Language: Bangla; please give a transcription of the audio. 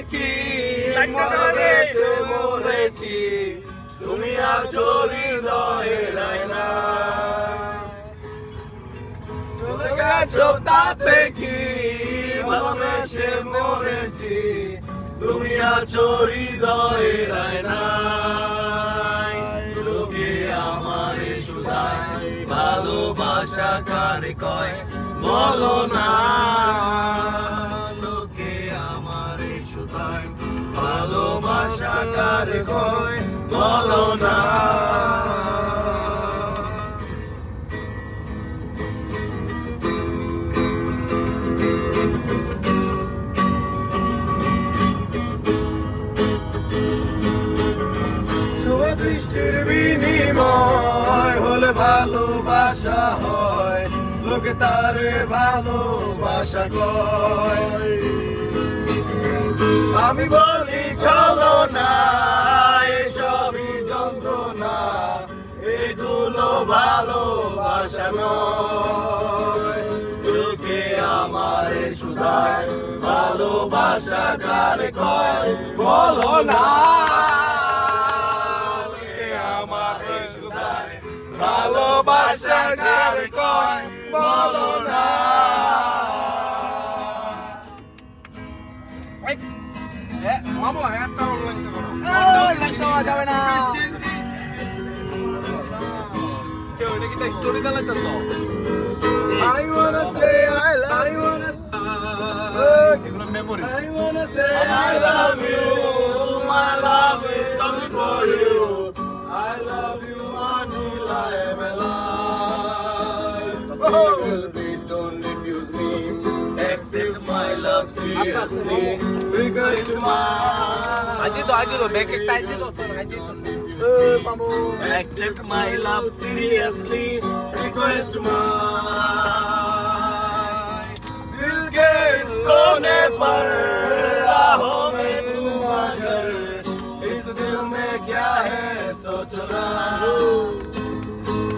দেখি মনে সে মরেছি তুমি আছো হৃদয়ের আয়না চলে গেছো তাতে কি মনে সে মরেছি তুমি আছো হৃদয়ের আয়নায় লোকে আমারে শুধায় ভালোবাসা কারে কয় বলো না লোকে আমারে শুধায় ভালোবাসা কারে কয় বলো না বৃষ্টির বিনিময় হলে ভালোবাসা হয় লোকে তারে ভালোবাসা কয় আমি বলি চলো না এসবই যন্ত্রণা এগুলো ভালোবাসা নয় লোকে আমারে শুধায় ভালোবাসা কারে কয় বলো না ভালোবাসা কারে কয় বলো না মামু একটা লাগতে করো লাগতে যাবে না কেউ এটা কি স্টোরি দা লাগতেছ I wanna say I love you এগুলো memory I wanna say I love you my love is only for you I love you until I am alive. Please don't refuse me. Accept my love seriously. Because it's mine. আজ তো ব্যাক একটা আজ তো স্যার আজ তো বাবু accept my love seriously. Request mine. दिल के इस कोने पर राहों में तुम अगर इस दिल में क्या है सोचना